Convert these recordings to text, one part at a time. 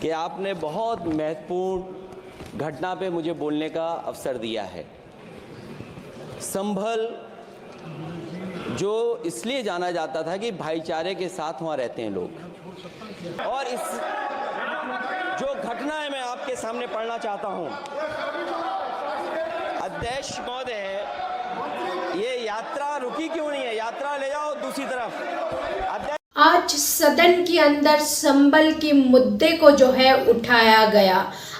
कि आपने बहुत महत्वपूर्ण घटना पे मुझे बोलने का अवसर दिया है। संभल जो इसलिए जाना जाता था कि भाईचारे के साथ वहाँ रहते हैं लोग, और इस जो घटना है मैं आपके सामने पढ़ना चाहता हूँ। अध्यक्ष महोदय, ये यात्रा रुकी क्यों नहीं है? यात्रा ले जाओ दूसरी तरफ। आज सदन के अंदर संबल के मुद्दे को जो है उठाया गया।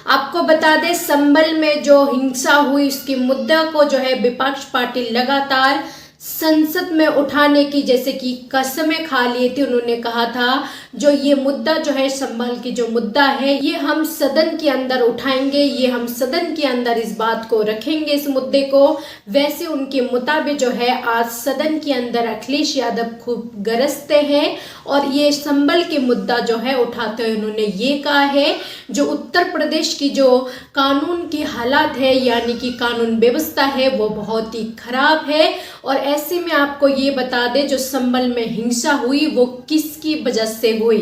आपको बता दें, संबल में जो हिंसा हुई उसके मुद्दा को जो है विपक्ष पार्टी लगातार संसद में उठाने की जैसे कि कसमें खा लिए थे। उन्होंने कहा था जो ये मुद्दा जो है संबल की जो मुद्दा है ये हम सदन के अंदर उठाएंगे, ये हम सदन के अंदर इस बात को रखेंगे, इस मुद्दे को। वैसे उनके मुताबिक जो है आज सदन के अंदर अखिलेश यादव खूब गरजते हैं और ये संबल के मुद्दा जो है उठाते हुए उन्होंने ये कहा है जो उत्तर प्रदेश की जो कानून की हालात है यानी कि कानून व्यवस्था है वो बहुत ही खराब है। और ऐसे में आपको ये बता दें जो संबल में हिंसा हुई वो किसकी वजह से हुई।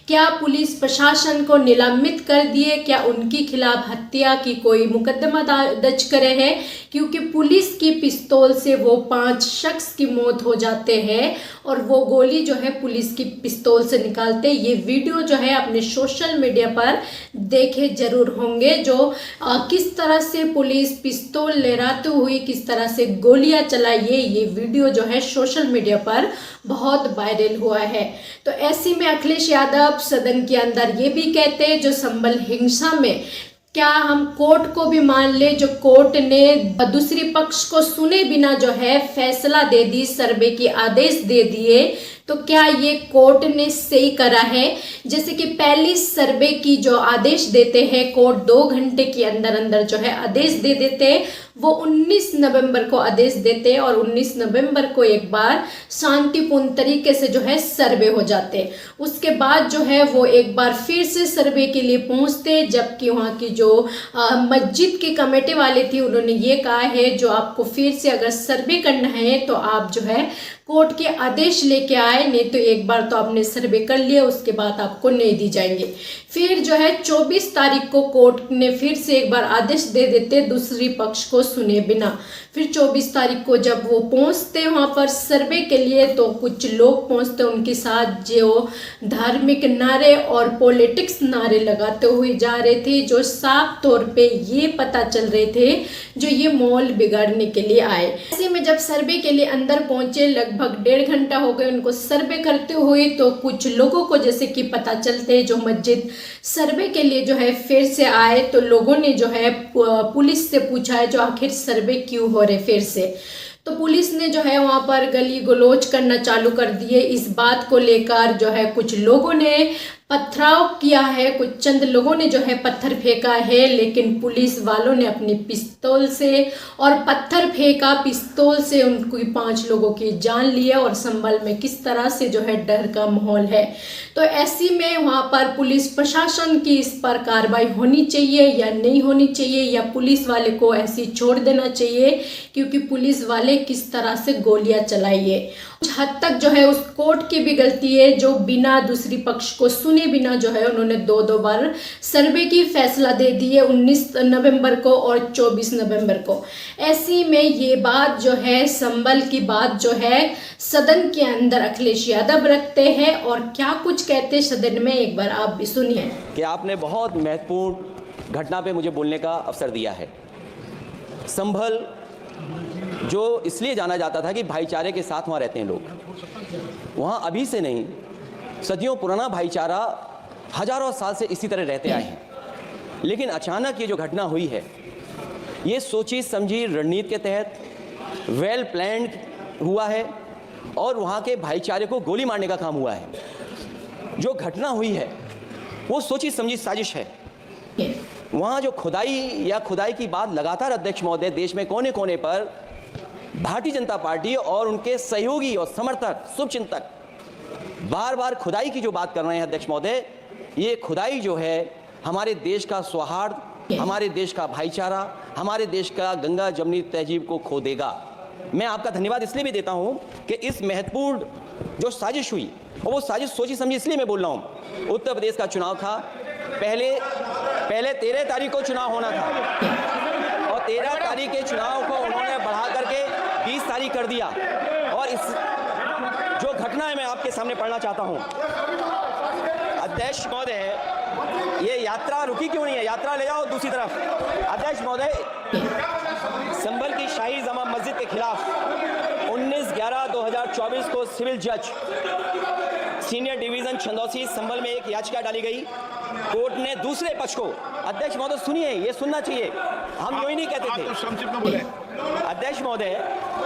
क्या पुलिस प्रशासन को निलंबित कर दिए, क्या उनके खिलाफ हत्या की कोई मुकदमा दर्ज करे है? क्योंकि पुलिस की पिस्तौल से वो 5 शख्स की मौत हो जाते हैं और वो गोली जो है पुलिस की पिस्तौल से निकालते। ये वीडियो जो है अपने सोशल मीडिया पर देखे जरूर होंगे जो किस तरह से पुलिस पिस्तौल लहराते हुए किस तरह से गोलियां चलाई। ये वीडियो जो है सोशल मीडिया पर बहुत वायरल हुआ है। तो ऐसे में अखिलेश यादव सदन के अंदर ये भी कहते हैं जो संबल हिंसा में क्या हम कोर्ट को भी मान ले, जो कोर्ट ने दूसरी पक्ष को सुने बिना जो है फैसला दे दी, सर्वे के आदेश दे दिए, तो क्या ये कोर्ट ने सही करा है? जैसे कि पहली सर्वे की जो आदेश देते हैं कोर्ट 2 घंटे के अंदर अंदर जो है आदेश दे देते हैं, वो 19 नवंबर को आदेश देते हैं और 19 नवंबर को एक बार शांतिपूर्ण तरीके से जो है सर्वे हो जाते। उसके बाद जो है वो एक बार फिर से सर्वे के लिए पहुंचते, जबकि वहाँ की जो मस्जिद की कमेटी वाले थी उन्होंने ये कहा है जो आपको फिर से अगर सर्वे करना है तो आप जो है कोर्ट के आदेश लेके आए, नहीं तो एक बार तो आपने सर्वे कर लिया उसके बाद आपको नहीं दी जाएंगे। फिर जो है 24 तारीख को कोर्ट ने फिर से एक बार आदेश दे देते दूसरी पक्ष को सुने बिना। फिर 24 तारीख को जब वो पहुंचते वहां पर सर्वे के लिए तो कुछ लोग पहुंचते उनके साथ जो धार्मिक नारे और पॉलिटिक्स नारे लगाते हुए जा रहे थे, जो साफ तौर पे ये पता चल रहे थे जो ये माहौल बिगाड़ने के लिए आए। ऐसे में जब सर्वे के लिए अंदर पहुंचे, लगभग 1.5 घंटा हो गए उनको सर्वे करते हुए, तो कुछ लोगों को जैसे कि पता चलते जो मस्जिद सर्वे के लिए जो है फिर से आए, तो लोगों ने जो है पुलिस से पूछा है जो आखिर सर्वे क्यों हो रहे फिर से। तो पुलिस ने जो है वहां पर गली गलोच करना चालू कर दिए। इस बात को लेकर जो है कुछ लोगों ने पथराव किया है, कुछ चंद लोगों ने जो है पत्थर फेंका है, लेकिन पुलिस वालों ने अपनी पिस्तौल से और पत्थर फेंका, पिस्तौल से उनकी 5 लोगों की जान ली है। और संभल में किस तरह से जो है डर का माहौल है। तो ऐसी में वहां पर पुलिस प्रशासन की इस पर कार्रवाई होनी चाहिए या नहीं होनी चाहिए, या पुलिस वाले को ऐसी छोड़ देना चाहिए, क्योंकि पुलिस वाले किस तरह से गोलियां चलाइए। कुछ हद तक जो है उस कोर्ट की भी गलती है जो बिना दूसरी पक्ष को सुने बिना जो है उन्होंने 2 बार सर्वे की फैसला दे दी है, 19 नवंबर को और 24 नवंबर को। ऐसी में ये बात जो है संबल की बात जो है सदन के अंदर अखिलेश यादव रखते हैं और क्या कुछ कहते सदन में, एक बार आप भी सुनिए। कि आपने बहुत महत्वपूर्ण घटना पे मुझे बोलने का अवसर दिया है। संभल जो इसलिए जाना जाता था कि भाईचारे के साथ वहाँ रहते हैं लोग, वहाँ अभी से नहीं सदियों पुराना भाईचारा हजारों साल से इसी तरह रहते आए हैं। लेकिन अचानक ये जो घटना हुई है ये सोची समझी रणनीति के तहत वेल प्लान्ड हुआ है और वहाँ के भाईचारे को गोली मारने का काम हुआ है। जो घटना हुई है वो सोची समझी साजिश है। वहाँ जो खुदाई की बात लगातार अध्यक्ष महोदय देश में कोने कोने पर भारतीय जनता पार्टी और उनके सहयोगी और समर्थक शुभचिंतक बार बार खुदाई की जो बात कर रहे हैं अध्यक्ष महोदय, ये खुदाई जो है हमारे देश का सौहार्द, हमारे देश का भाईचारा, हमारे देश का गंगा जमुनी तहजीब को खो देगा। मैं आपका धन्यवाद इसलिए भी देता हूं कि इस महत्वपूर्ण जो साजिश हुई, और वो साजिश सोची समझी इसलिए मैं बोल रहा हूं। उत्तर प्रदेश का चुनाव था, पहले 13 तारीख को चुनाव होना था और 13 तारीख के चुनाव को उन्होंने बढ़ा करके 20 तारीख कर दिया। और इस जो घटना है मैं आपके सामने पढ़ना चाहता हूं। अध्यक्ष महोदय, ये यात्रा रुकी क्यों नहीं है? यात्रा ले जाओ दूसरी तरफ। अध्यक्ष महोदय, संभल की शाही जामा मस्जिद के खिलाफ 19/11/2024 को सिविल जज सीनियर डिवीजन छंदौसी संभल में एक याचिका डाली गई। कोर्ट ने दूसरे पक्ष को, अध्यक्ष महोदय सुनिए, ये सुनना चाहिए, हम यूं ही नहीं कहते थे। अध्यक्ष महोदय,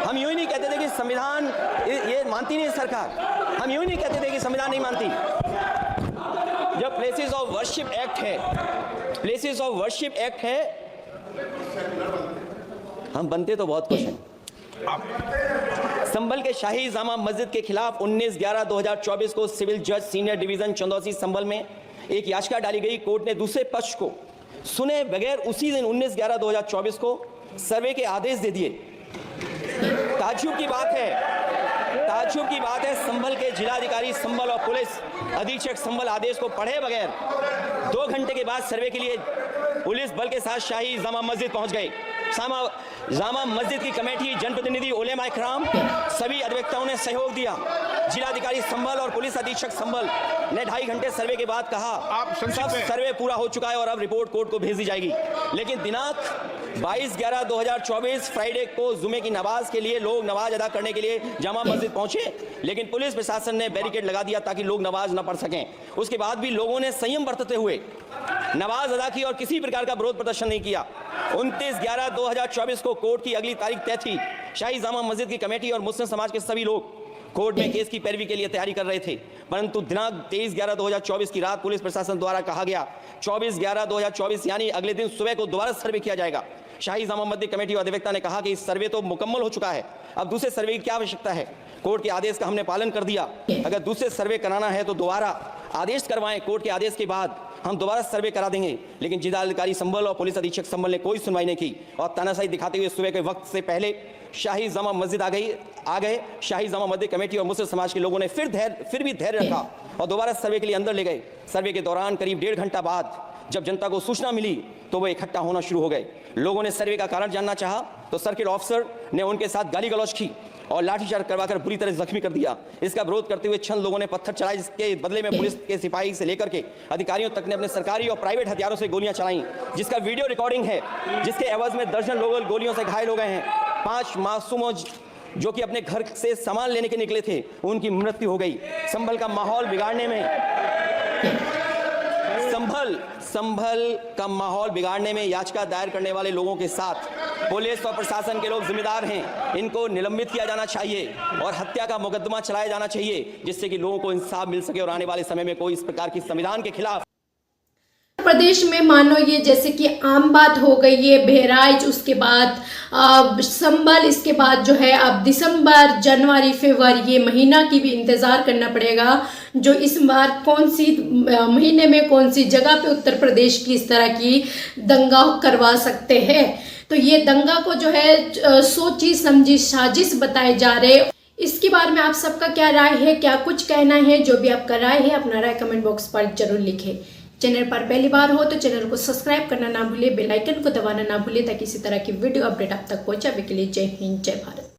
हम यूं ही नहीं कहते थे कि संविधान ये मानती नहीं सरकार, हम यूं ही नहीं कहते थे कि संविधान नहीं मानती। जब प्लेसेस ऑफ वर्शिप एक्ट है, प्लेसेस ऑफ वर्शिप एक्ट है, हम बनते तो बहुत कुछ हैं। संभल के शाही जामा मस्जिद के खिलाफ 19/11/2024 को सिविल जज सीनियर डिवीजन चंदौसी संभल में एक याचिका डाली गई। कोर्ट ने दूसरे पक्ष को सुने बगैर उसी दिन 19/11/2024 को सर्वे के आदेश दे दिए। ताज्जुब की बात है संभल के जिलाधिकारी संभल और पुलिस अधीक्षक संभल आदेश को पढ़े बगैर 2 घंटे के बाद सर्वे के लिए पुलिस बल के साथ शाही जामा मस्जिद पहुंच गए। जामा मस्जिद की कमेटी, जनप्रतिनिधि, उलेमा इकराम, सभी अधिवक्ताओं ने सहयोग दिया। जिलाधिकारी संभल और पुलिस अधीक्षक संभल ने 2.5 घंटे सर्वे के बाद कहा सब सर्वे पूरा हो चुका है और अब रिपोर्ट कोर्ट को भेज दी जाएगी। लेकिन दिनांक 22/11/2024 फ्राइडे को जुमे की नमाज के लिए लोग नमाज अदा करने के लिए जामा मस्जिद पहुंचे, लेकिन पुलिस प्रशासन ने बैरिकेड लगा दिया ताकि लोग नमाज न पढ़ सकें। उसके बाद भी लोगों ने संयम बरतते हुए नमाज अदा की और किसी प्रकार का विरोध प्रदर्शन नहीं किया। 29/11/2024 को कोर्ट की अगली तारीख तय थी। शाही जामा मस्जिद की कमेटी और मुस्लिम समाज के सभी लोग कोर्ट में केस की पैरवी के लिए तैयारी कर रहे थे, परंतु दिनांक 23/11/2024 की रात पुलिस प्रशासन द्वारा कहा गया 24/11/2024 यानी अगले दिन सुबह को दोबारा सर्वे किया जाएगा। शाही जामा मस्जिद कमेटी और अधिवक्ता ने कहा कि इस सर्वे तो मुकम्मल हो चुका है, अब दूसरे सर्वे की क्या आवश्यकता है? कोर्ट के आदेश का हमने पालन कर दिया। अगर दूसरे सर्वे कराना है तो दोबारा आदेश करवाएं, कोर्ट के आदेश के बाद हम दोबारा सर्वे करा देंगे। लेकिन जिलाधिकारी संभल और पुलिस अधीक्षक संभल ने कोई सुनवाई नहीं की और तानाशाही दिखाते हुए सुबह के वक्त से पहले शाही जामा मस्जिद आ गए। शाही जामा मस्जिद कमेटी और मुस्लिम समाज के लोगों ने फिर भी धैर्य रखा और दोबारा सर्वे के लिए अंदर ले गए। सर्वे के दौरान करीब 1.5 घंटा बाद जब जनता को सूचना मिली तो वो इकट्ठा होना शुरू हो गए। लोगों ने सर्वे का कारण जानना चाहा तो सर्किल ऑफिसर ने उनके साथ गाली गलौज की और लाठीचार्ज करवाकर बुरी तरह जख्मी कर दिया। इसका विरोध करते हुए चंद लोगों ने पत्थर चलाए, जिसके बदले में पुलिस के सिपाही से लेकर के अधिकारियों तक ने अपने सरकारी और प्राइवेट हथियारों से गोलियां चलाई, जिसका वीडियो रिकॉर्डिंग है, जिसके एवज में दर्जन लोग गोलियों से घायल हो गए हैं। 5 मासूमों जो कि अपने घर से सामान लेने के निकले थे उनकी मृत्यु हो गई। संभल का माहौल बिगाड़ने में याचिका दायर करने वाले लोगों के साथ पुलिस और प्रशासन के लोग जिम्मेदार हैं। इनको निलंबित किया जाना चाहिए और हत्या का मुकदमा चलाया जाना चाहिए, जिससे कि लोगों को इंसाफ मिल सके और आने वाले समय में कोई इस प्रकार की संविधान के खिलाफ प्रदेश में मानो ये जैसे कि आम बात हो गई है। बहराइच, उसके बाद संभल, इसके बाद जो है अब दिसंबर, जनवरी, फरवरी ये महीना की भी इंतज़ार करना पड़ेगा जो इस बार कौन सी महीने में कौन सी जगह पे उत्तर प्रदेश की इस तरह की दंगा करवा सकते हैं। तो ये दंगा को जो है सोची समझी साजिश बताए जा रहे। इसके बारे में आप सबका क्या राय है, क्या कुछ कहना है? जो भी आपका राय है अपना राय कमेंट बॉक्स पर जरूर लिखें। चैनल पर पहली बार हो तो चैनल को सब्सक्राइब करना ना भूले, बेल आइकन को दबाना ना भूले ताकि इसी तरह की वीडियो अपडेट आप तक पहुंचाने के लिए। जय हिंद, जय भारत।